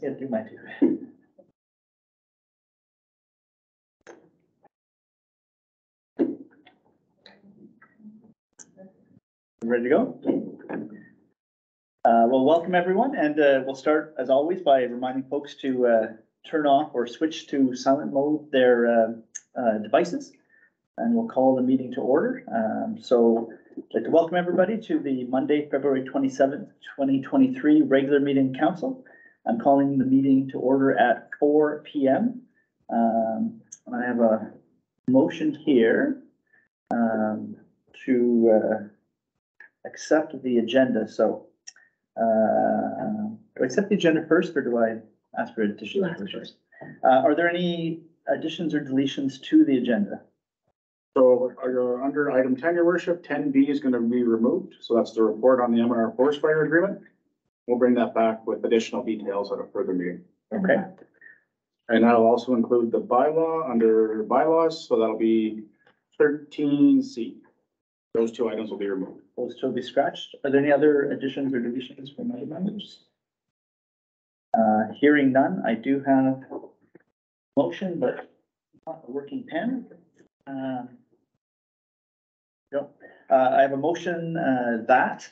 Gotta do my two. Ready to go? Well, welcome everyone, and we'll start as always by reminding folks to turn off or switch to silent mode their devices, and we'll call the meeting to order. So I'd like to welcome everybody to the Monday, February 27th, 2023 regular meeting council. I'm calling the meeting to order at 4 p.m. I have a motion here to accept the agenda. So do I accept the agenda first, or do I ask for additions first? Are there any additions or deletions to the agenda? So under item 10, your worship, 10B is going to be removed. So that's the report on the M&R Forest Fire Agreement. We'll bring that back with additional details at a further meeting. Okay. And that'll also include the bylaw under bylaws. So that'll be 13C. Those two items will be removed. Those two will be scratched. Are there any other additions or deletions from other members? Hearing none, I do have a motion, but not a working pen. I have a motion that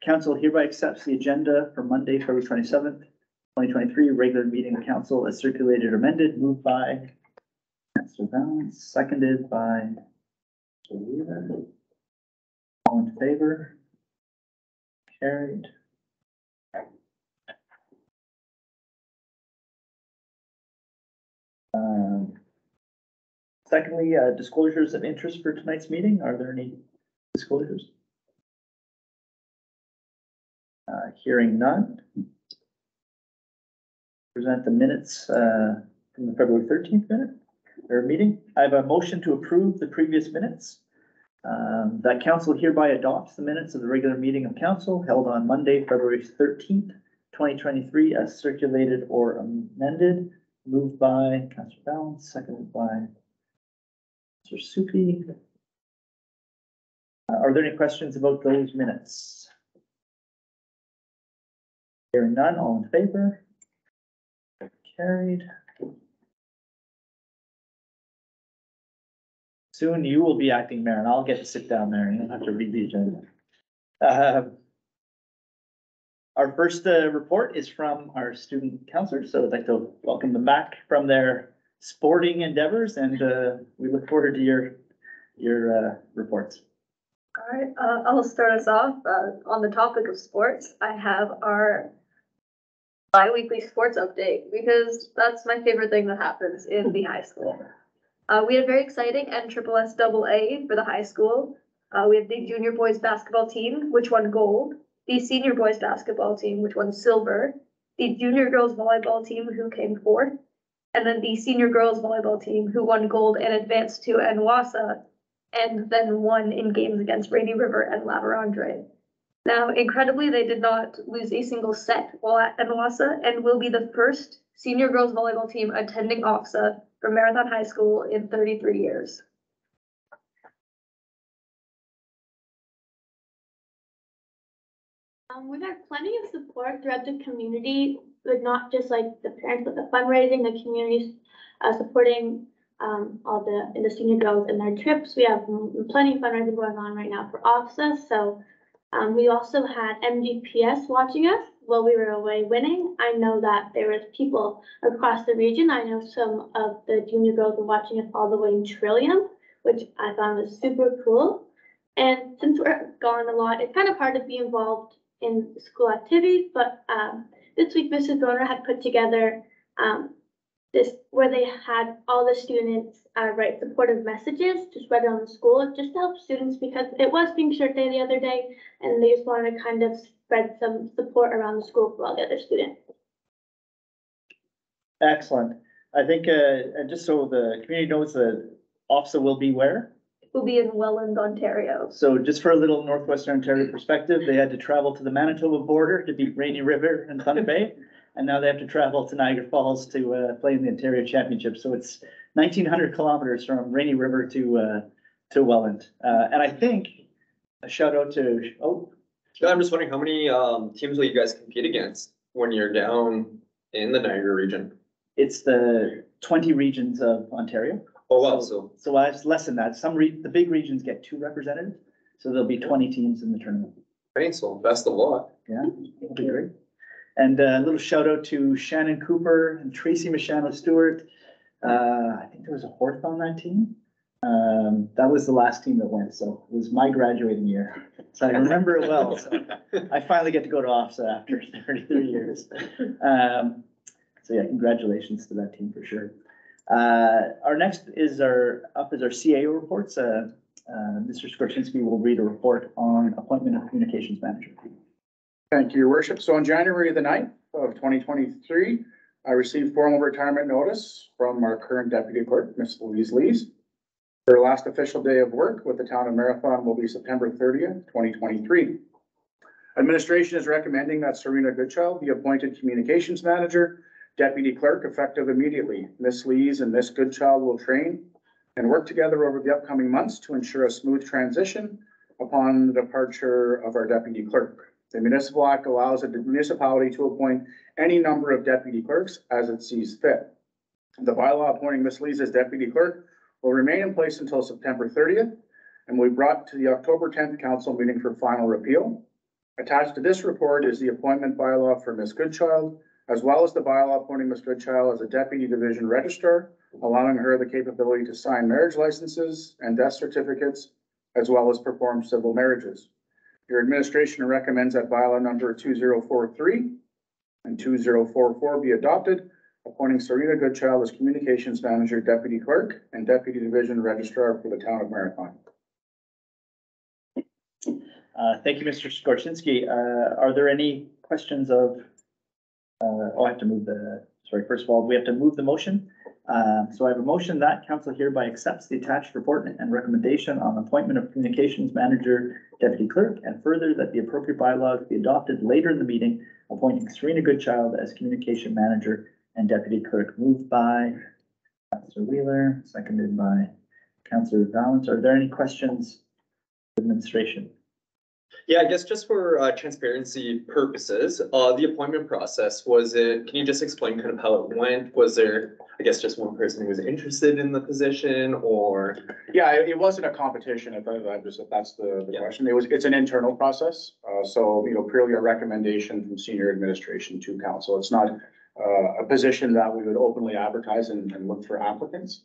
council hereby accepts the agenda for Monday, February 27th, 2023, regular meeting of council as circulated or amended, moved by Councilor Valance, seconded by all in favor? Carried. Secondly, disclosures of interest for tonight's meeting. Are there any disclosures? Hearing none. Present the minutes from the February 13th meeting. I have a motion to approve the previous minutes. That council hereby adopts the minutes of the regular meeting of council held on Monday, February 13th, 2023, as circulated or amended. Moved by Councilor Valance, seconded by Councilor Soupy. Are there any questions about those minutes? Hearing none, all in favor? Carried. Soon you will be acting mayor, and I'll get to sit down there and you don't have to read the agenda. Our first report is from our student counselors, so I'd like to welcome them back from their sporting endeavors, and we look forward to your reports. All right, I'll start us off on the topic of sports. I have our bi-weekly sports update because that's my favorite thing that happens in the high school. We had a very exciting NSSAA for the high school. We had the junior boys basketball team, which won gold, the senior boys basketball team, which won silver, the junior girls volleyball team, who came fourth, and then the senior girls volleyball team, who won gold and advanced to NWASA, and then won in games against Rainy River and La Vérendrye. Now, incredibly, they did not lose a single set while at NWASA and will be the first senior girls volleyball team attending OFSA from Marathon High School in 33 years. We've had plenty of support throughout the community, but not just like the parents, but the fundraising, the communities supporting all the senior girls in their trips. We have plenty of fundraising going on right now for OFSA. So we also had MGPS watching us while we were away winning. I know that there was people across the region. I know some of the junior girls were watching us all the way in Trillium, which I found was super cool. And since we're gone a lot, it's kind of hard to be involved in school activities, but this week Mrs. Broner had put together this where they had all the students write supportive messages to spread around the school, just to help students, because it was Pink Shirt Day the other day, and they just wanted to kind of spread some support around the school for all the other students. Excellent. I think, and just so the community knows, that OFSA will be where? Will be in Welland, Ontario. So just for a little Northwestern Ontario perspective, they had to travel to the Manitoba border to beat Rainy River and Thunder Bay. And now they have to travel to Niagara Falls to play in the Ontario Championship. So it's 1,900 kilometers from Rainy River to Welland. And I think a shout out to, Yeah, I'm just wondering how many teams will you guys compete against? when you're down in the Niagara region? It's the 20 regions of Ontario. Oh, wow, so, So it's less than that. The big regions get 2 representatives, so there'll be 20 teams in the tournament. right, so best of luck. Yeah, it'll be great. And a little shout out to Shannon Cooper and Tracy Michano Stewart. I think there was a horse on that team. That was the last team that went, so it was my graduating year. So I remember it well. So I finally get to go to OFSA after 33 years. So yeah, congratulations to that team for sure. Our next is our CAO reports. Mr. Skorczynski will read a report on appointment of communications manager. Thank you, Your Worship. So on January the 9th of 2023, I received formal retirement notice from our current deputy clerk, Ms. Louise Lees. Her last official day of work with the town of Marathon will be September 30th, 2023. Administration is recommending that Serena Goodchild be appointed communications manager, deputy clerk, effective immediately. Ms. Lees and Ms. Goodchild will train and work together over the upcoming months to ensure a smooth transition upon the departure of our deputy clerk. The Municipal Act allows a municipality to appoint any number of deputy clerks as it sees fit. The bylaw appointing Ms. Lees as deputy clerk will remain in place until September 30th and will be brought to the October 10th council meeting for final repeal. Attached to this report is the appointment bylaw for Ms. Goodchild, as well as the bylaw appointing Ms. Goodchild as a deputy division registrar, allowing her the capability to sign marriage licenses and death certificates, as well as perform civil marriages. Your administration recommends that bylaw number 2043 and 2044 be adopted, appointing Serena Goodchild as communications manager, deputy clerk, and deputy division registrar for the town of Marathon. Thank you, Mr. Skorczynski. Are there any questions of, I have to move first of all, we have to move the motion. So I have a motion that council hereby accepts the attached report and recommendation on appointment of communications manager, deputy clerk, and further that the appropriate bylaws be adopted later in the meeting, appointing Serena Goodchild as communication manager and deputy clerk. Moved by Councillor Wheeler, seconded by Councillor Valance. Are there any questions of administration? Yeah, I guess just for transparency purposes, the appointment process, can you just explain kind of how it went? Was there, I guess, just one person who was interested in the position, or? Yeah, it wasn't a competition. If that's the question. It's an internal process. So, purely a recommendation from senior administration to council. It's not a position that we would openly advertise and look for applicants.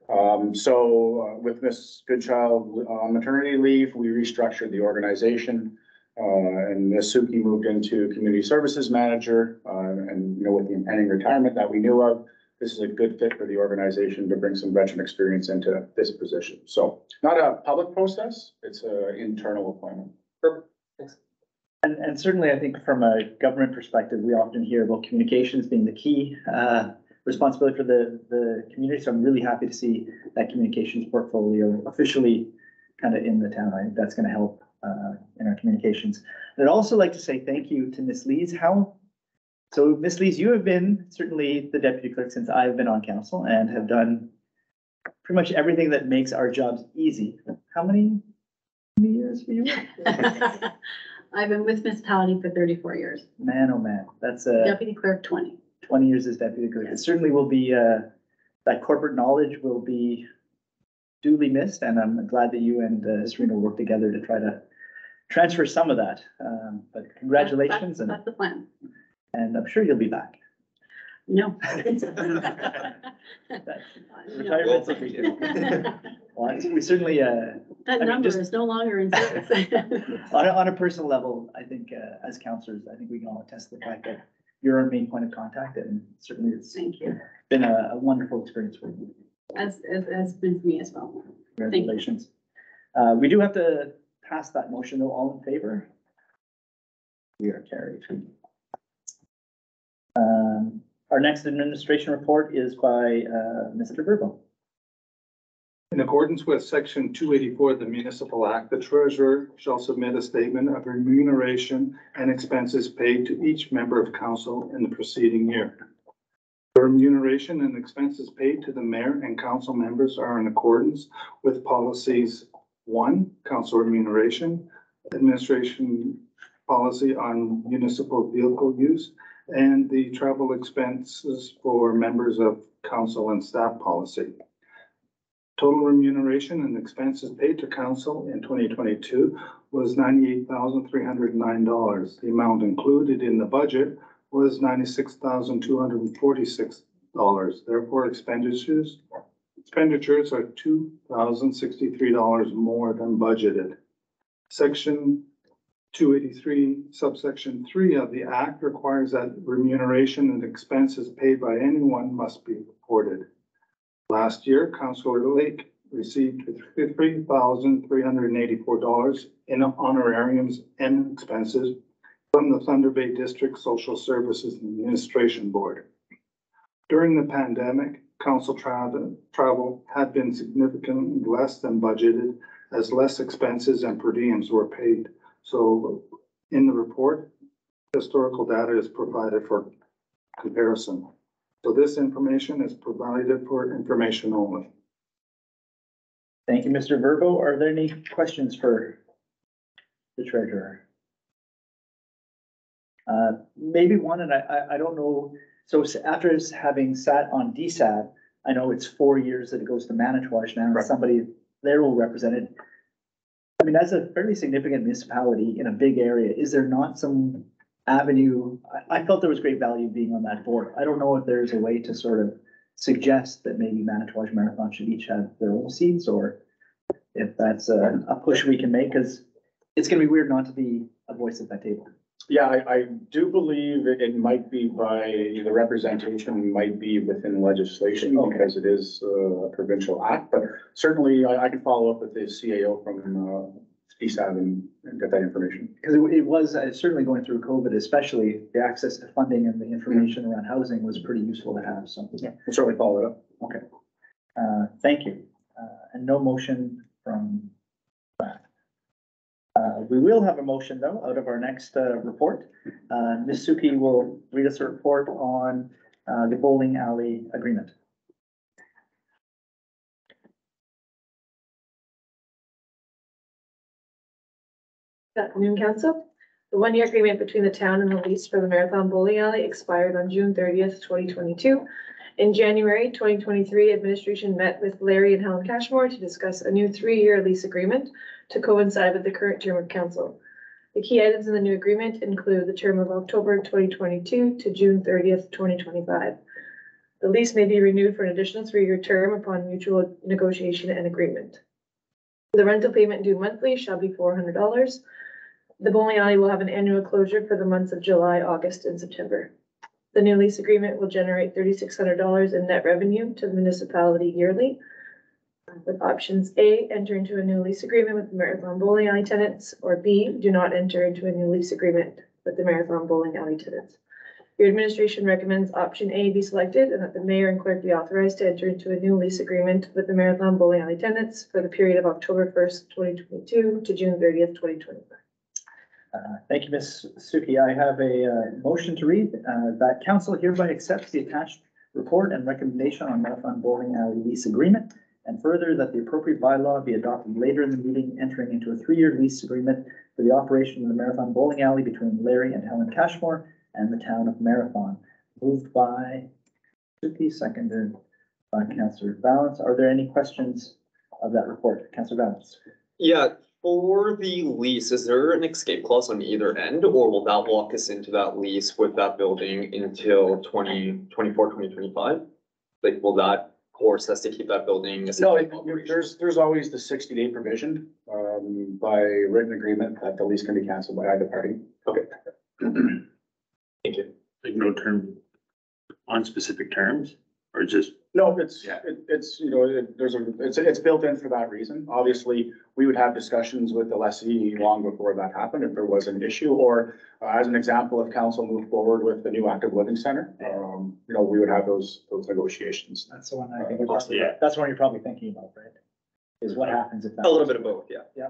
With Ms. Goodchild on maternity leave, we restructured the organization, and Ms. Suki moved into community services manager, and with the impending retirement that we knew of, this is a good fit for the organization to bring some veteran experience into this position. So not a public process, it's an internal appointment. Perfect. Thanks. And certainly, I think from a government perspective, we often hear about communications being the key responsibility for the community. So I'm really happy to see that communications portfolio officially kind of in the town. I think that's going to help in our communications. I'd also like to say thank you to Ms. Lees. So Ms. Lees, you have been certainly the deputy clerk since I've been on council and have done pretty much everything that makes our jobs easy. How many years for you? I've been with municipality for 34 years. Man, oh man, that's Deputy clerk 20. 20 years as deputy clerk. It certainly will be, that corporate knowledge will be duly missed, and I'm glad that you and Serena work together to try to transfer some of that. But congratulations, That's the plan. and I'm sure you'll be back. No. Retirement's a big deal. Well, we certainly, That number is no longer in service. on a personal level, I think as counselors, I think we can all attest to the fact that you're our main point of contact, and certainly it's Thank you. been a wonderful experience for you. As been for me as well. Congratulations. We do have to pass that motion though. All in favor? We are carried. Our next administration report is by Mr. Verbo. In accordance with section 284 of the Municipal Act, the treasurer shall submit a statement of remuneration and expenses paid to each member of council in the preceding year. The remuneration and expenses paid to the mayor and council members are in accordance with policies 1, council remuneration, administration policy on municipal vehicle use, and the travel expenses for members of council and staff policy. Total remuneration and expenses paid to council in 2022 was $98,309. The amount included in the budget was $96,246. Therefore, expenditures are $2,063 more than budgeted. Section 283, subsection 3 of the Act requires that remuneration and expenses paid by anyone must be reported. Last year, Councillor Lake received $3,384 in honorariums and expenses from the Thunder Bay District Social Services Administration Board. During the pandemic, council travel had been significantly less than budgeted, as less expenses and per diems were paid. So in the report, historical data is provided for comparison. So this information is provided for information only. Thank you, Mr. Verbo. Are there any questions for the treasurer? Maybe one, and I don't know. So after having sat on DSAD, I know it's 4 years that it goes to Manitowoc now, and somebody there will represent it. I mean, as a fairly significant municipality in a big area, is there not some avenue? I felt there was great value being on that board. I don't know if there's a way to sort of suggest that maybe Manitowoc Marathon should each have their own seats, or if that's a push we can make, because it's going to be weird not to be a voice at that table. Yeah, I do believe that it might be by, the representation might be within legislation because it is a provincial act, but certainly I can follow up with the CAO from DSAB and get that information. Because it was certainly going through COVID, especially the access to funding and the information around housing was pretty useful to have. So Yeah, we'll certainly follow it up. Okay. Thank you. And no motion from that. We will have a motion though out of our next report. Ms. Suki will read us a report on the bowling alley agreement. Good afternoon, Council. The one-year agreement between the town and the lease for the Marathon Bowling Alley expired on June 30th, 2022. In January 2023, administration met with Larry and Helen Cashmore to discuss a new 3-year lease agreement to coincide with the current term of council. The key items in the new agreement include the term of October 2022 to June 30th, 2025. The lease may be renewed for an additional 3-year term upon mutual negotiation and agreement. The rental payment due monthly shall be $400. The bowling alley will have an annual closure for the months of July, August, and September. The new lease agreement will generate $3,600 in net revenue to the municipality yearly. With options A, enter into a new lease agreement with the Marathon Bowling Alley tenants, or B, do not enter into a new lease agreement with the Marathon Bowling Alley tenants. Your administration recommends option A be selected and that the mayor and clerk be authorized to enter into a new lease agreement with the Marathon Bowling Alley tenants for the period of October 1st, 2022 to June 30th, 2025. Thank you, Ms. Suki. I have a motion to read that council hereby accepts the attached report and recommendation on Marathon Bowling Alley lease agreement, and further that the appropriate bylaw be adopted later in the meeting, entering into a 3-year lease agreement for the operation of the Marathon Bowling Alley between Larry and Helen Cashmore and the town of Marathon. Moved by Suki, seconded by Councillor Valance. Are there any questions of that report? Councillor Valance. Yeah, for the lease, is there an escape clause on either end, or will that lock us into that lease with that building until 2024, 2025? Like, will that force us to keep that building? No, there's always the 60-day provision by written agreement that the lease can be canceled by either party. Okay. Thank you. Like no term on specific terms, or just? No, it's it's built in for that reason. Obviously, we would have discussions with the lessee long before that happened if there was an issue, or as an example, if council moved forward with the new active living center, we would have those negotiations. That's the one I think that's one you're probably thinking about, right? Is what happens if that. A little bit of both, yeah. Yeah.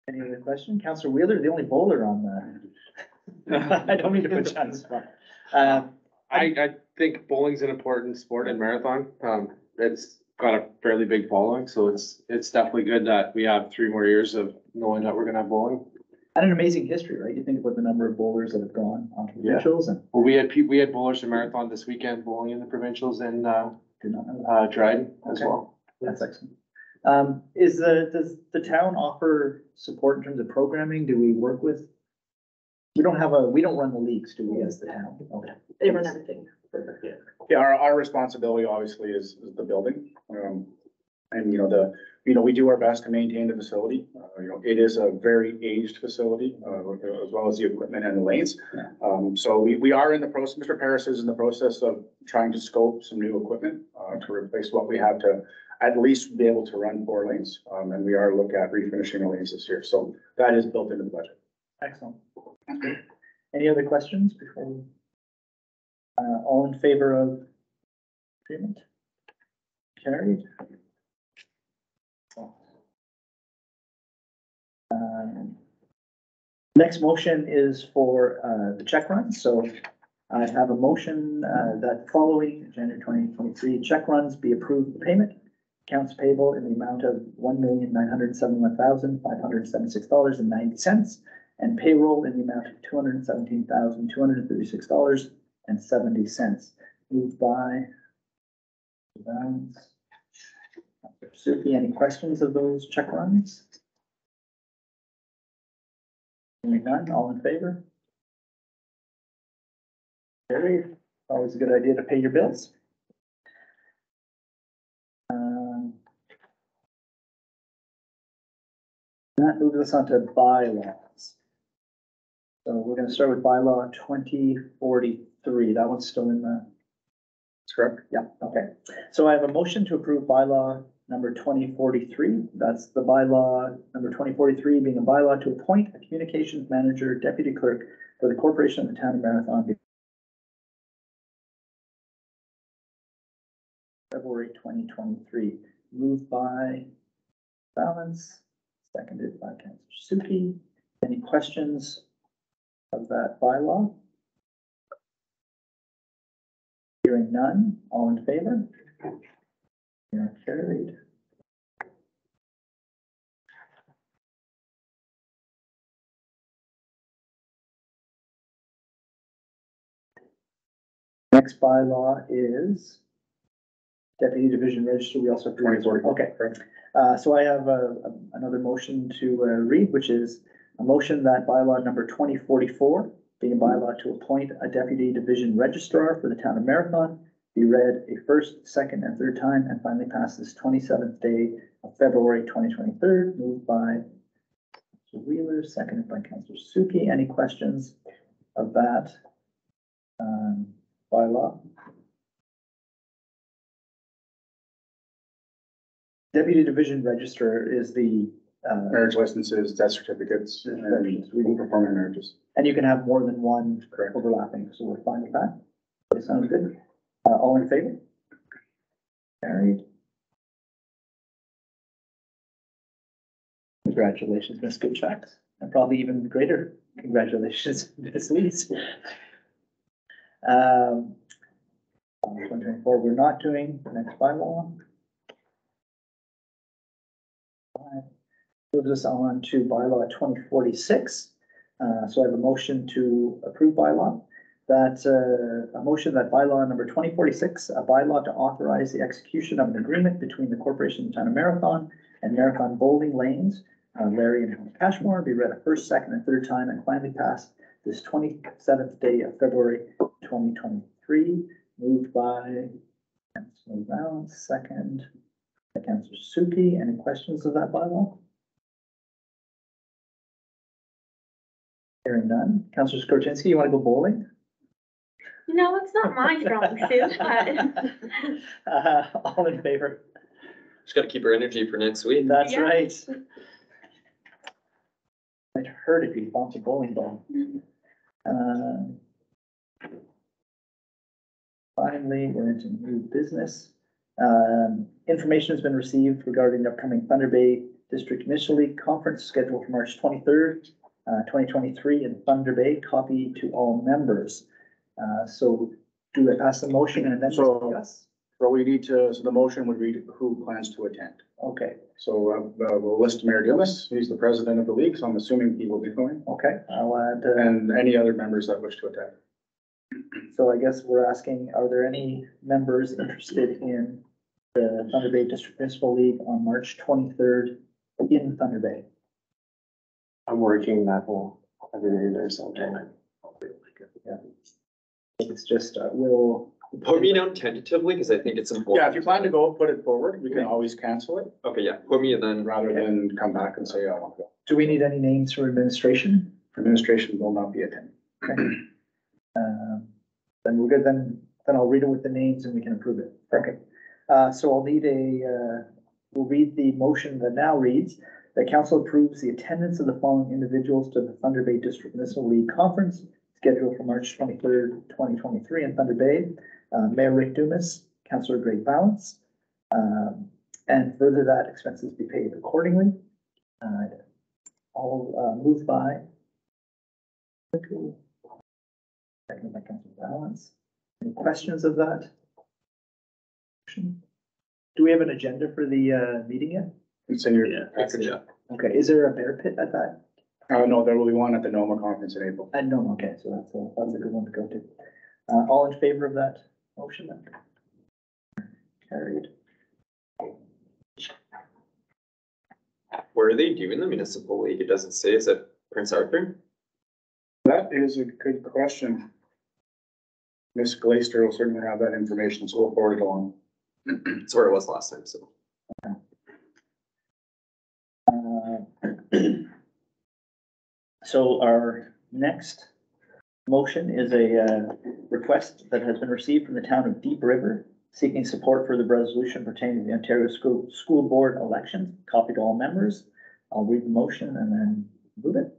Any other question? Councillor Wheeler, the only bowler on the. I don't mean to put you on the spot. I think bowling's an important sport in marathon. It's got a fairly big following, so it's definitely good that we have 3 more years of knowing that we're gonna have bowling. And an amazing history, right? You think about the number of bowlers that have gone on to Yeah. provincials and Well, we had bowlers in Marathon this weekend, bowling in the provincials in, did not know that. Dryden as Okay. well. That's excellent. Does the town offer support in terms of programming? Do we work with? We don't run the leagues, do we, as the town? Okay. They run everything. Perfect, yeah. Yeah, our responsibility obviously is the building. And we do our best to maintain the facility. It is a very aged facility, as well as the equipment and the lanes. So we are in the process, Mr. Paris is in the process of trying to scope some new equipment, to replace what we have to at least be able to run 4 lanes. And we are looking at refinishing the lanes this year. So that is built into the budget. Excellent. Any other questions before we? All in favor of agreement? Carried. Next motion is for the check run. So I have a motion that following January 2023 check runs be approved for payment. Accounts payable in the amount of $1,971,576.90 and payroll in the amount of $217,236.70. Moved by Vance. Suki, any questions of those check runs? Hearing none, all in favor? Carried. Always a good idea to pay your bills. That moves us on to bylaws. So we're gonna start with bylaw 2043. That one's still in the. That's correct. Yeah, okay. So I have a motion to approve bylaw number 2043. That's the bylaw number 2043 being a bylaw to appoint a communications manager, deputy clerk for the corporation of the town of Marathon. February 2023, moved by Balance, seconded by Councillor Suki. Any questions of that bylaw? Hearing none, all in favor? Yeah, carried. Next bylaw is Deputy Division Register. We also have 2040. Okay. So I have another motion to read, which is a motion that bylaw number 2044, being a bylaw to appoint a Deputy Division Registrar for the town of Marathon, be read a first, second, and third time and finally passed this 27th day of February 2023. Moved by Councillor Wheeler, seconded by Councillor Suki. Any questions of that bylaw? Deputy Division Register is the Marriage licenses, death certificates, and we can perform marriages. and you can have more than one Correct. overlapping, so we're fine with that. That sounds good. All in favor? Carried. Congratulations, Ms. Goodchak, and probably even greater congratulations, Ms. Lees. 2024, we're not doing the next bylaw. Moves us on to bylaw 2046. So I have a motion to approve bylaw. That's a motion that bylaw number 2046, a bylaw to authorize the execution of an agreement between the Corporation of the Town of Marathon and Marathon Bowling Lanes, Larry and Helen Cashmore, be read a first, second, and third time and finally passed this 27th day of February 2023. Moved by Councillor Balance, second by Councillor Suki. Any questions of that bylaw? Hearing none. Councillor Skorczynski, you want to go bowling? No, it's not my strong suit, but All in favor? Just gotta keep our energy for next week. That's Yeah. right. Might hurt if you bounce a bowling ball. Finally, we're into new business. Information has been received regarding the upcoming Thunder Bay District Initial League Conference scheduled for March 23rd, 2023 in Thunder Bay, copy to all members. So do I pass the motion and then So- discuss? So we need to, so the motion would read who plans to attend. Okay, So, we'll list Mayor Dumas, he's the president of the league, so I'm assuming he will be going, okay, I'll add, and any other members that wish to attend. so I guess we're asking, are there any members interested in the Thunder Bay District Municipal League on March 23rd in Thunder Bay? I'm working that whole every day there, so. Yeah. It's just, we'll, Put me down tentatively, because I think it's important. Yeah, if you plan to go, put it forward, we can always cancel it, Okay, yeah, put me and then, rather than come back and say, I want to go. do we need any names for administration? Administration will not be attending. Then we're good, then I'll read it with the names and we can approve it. Okay. So I'll need we'll read the motion that now reads, that council approves the attendance of the following individuals to the Thunder Bay District Municipal League Conference scheduled for March 23rd, 2023 in Thunder Bay. Mayor Rick Dumas, Councillor Greg Balance, and further that expenses be paid accordingly. All moved by. Second by Councillor Balance. Any questions of that? Do we have an agenda for the meeting yet? It's in your Yeah, package. yeah. Okay, is there a bear pit at that? No, there will be one at the NOMA conference in April. No, okay, so that's a good one to go to. All in favor of that motion then? Carried. where are they doing the municipal league? It doesn't say, is it Prince Arthur? That is a good question. Ms. Glaister will certainly have that information, so we'll forward it along. It's where it was last time, so. So our next motion is a request that has been received from the town of Deep River seeking support for the resolution pertaining to the Ontario School Board elections, copied to all members. I'll read the motion and then move it.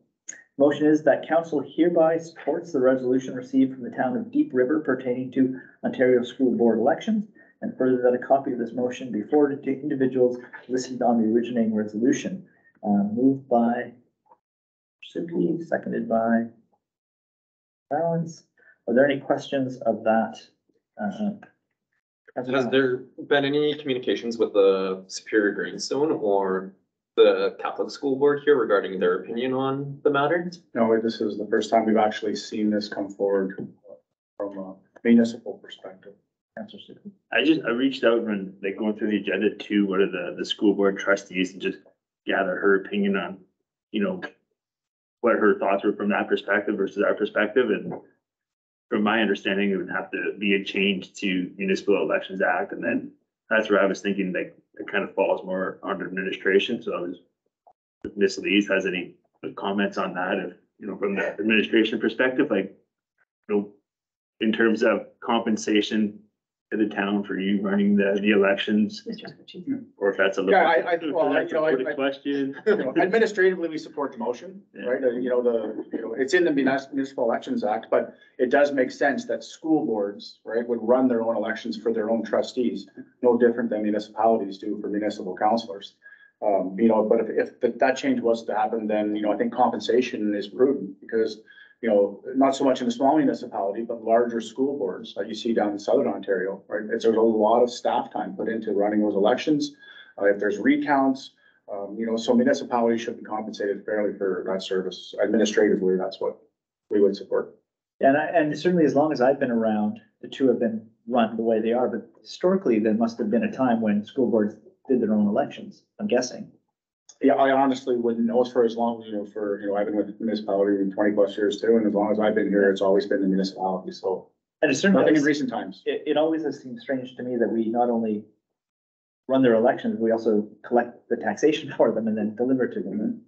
Motion is that council hereby supports the resolution received from the town of Deep River pertaining to Ontario School Board elections, and further that a copy of this motion be forwarded to individuals listed on the originating resolution. Moved by Suki, seconded by Balance. Are there any questions of that? Has there been any communications with the Superior Greenstone or the Catholic School Board here regarding their opinion on the matter? No, this is the first time we've actually seen this come forward from a municipal perspective. Councilor Suki. I reached out when like going through the agenda to one of the school board trustees and just gather her opinion on, you know, what her thoughts were from that perspective versus our perspective. And from my understanding, it would have to be a change to Municipal Elections Act. And then that's where I was thinking like it kind of falls more under administration. So I was, if Ms. Lees has any comments on that, if, you know, from the administration perspective, like, you know, in terms of compensation to the town for you running the elections, or if that's a little. Yeah, well, that's you know, a good question. You know, administratively, we support the motion, Yeah. right? It's in the Municipal Elections Act, but it does make sense that school boards, right, would run their own elections for their own trustees, no different than municipalities do for municipal councilors. You know, but if that change was to happen, then, you know, I think compensation is prudent because, you know, not so much in a small municipality, but larger school boards that you see down in Southern Ontario, right? There's a lot of staff time put into running those elections. If there's recounts, you know, so municipalities should be compensated fairly for that service. Administratively, that's what we would support. And certainly as long as I've been around, the two have been run the way they are, but historically, there must have been a time when school boards did their own elections, I'm guessing. Yeah, I honestly wouldn't know for as long, you know, I've been with the municipality in 20+ years too, and as long as I've been here, it's always been the municipality, so And it's certainly, nothing in recent times. it always has seemed strange to me that we not only run their elections, we also collect the taxation for them and then deliver to them.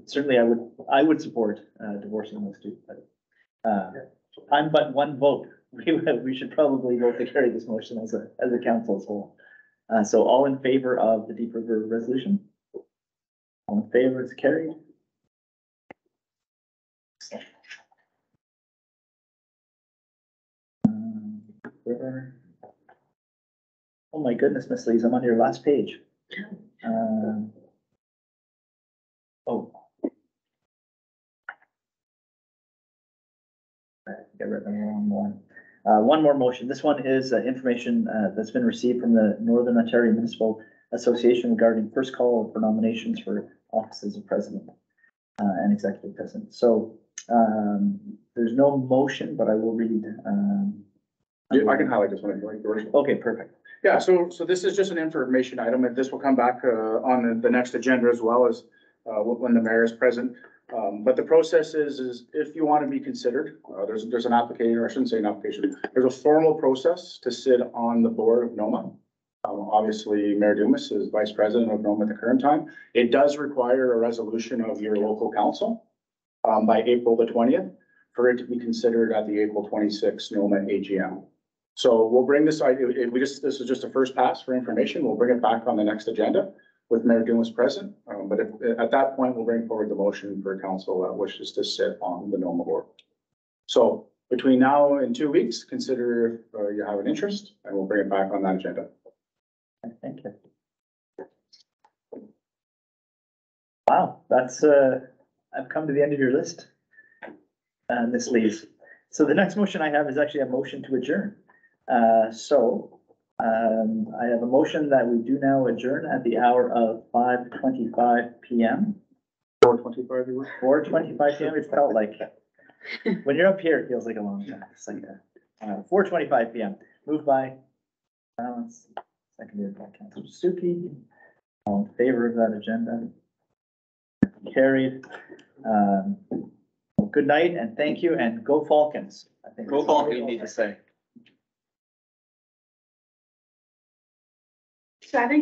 Certainly I would support, divorcing those two, but, I'm but one vote. We should probably vote to carry this motion as a council as whole. So all in favor of the Deep River resolution? All in favor, it's carried. River. Oh my goodness, Miss Lees, I'm on your last page. Oh. I think I read the wrong one. One more motion. This one is information that's been received from the Northern Ontario Municipal Association regarding first call for nominations for offices of president and executive president. So there's no motion, but I will read. Yeah, I can highlight this one if you like, Your Worship. Okay, perfect. Yeah, so this is just an information item, and this will come back on the next agenda as well as when the mayor is present. But the process is if you want to be considered, there's an application, or I shouldn't say an application, there's a formal process to sit on the board of NOMA. Obviously, Mayor Dumas is vice president of NOMA at the current time. It does require a resolution of your local council by April the 20th for it to be considered at the April 26th NOMA AGM. So we'll bring this, this is just a first pass for information. We'll bring it back on the next agenda with Mayor Dumas present. But at that point, we'll bring forward the motion for council that wishes to sit on the NOMA board. So between now and 2 weeks, consider if you have an interest, and we'll bring it back on that agenda. Thank you. Wow, that's, I've come to the end of your list, Ms. Lees. So the next motion I have is actually a motion to adjourn. I have a motion that we do now adjourn at the hour of 5:25 PM. 4:25, you were? 4:25 PM, it felt like, when you're up here, it feels like a long time. It's like 4:25 PM, moved by Balance, seconded by Councilor Suki. All in favor of that agenda? Carried. Good night and thank you, and go Falcons. I think Go that's all we Falcons. need to say. So I think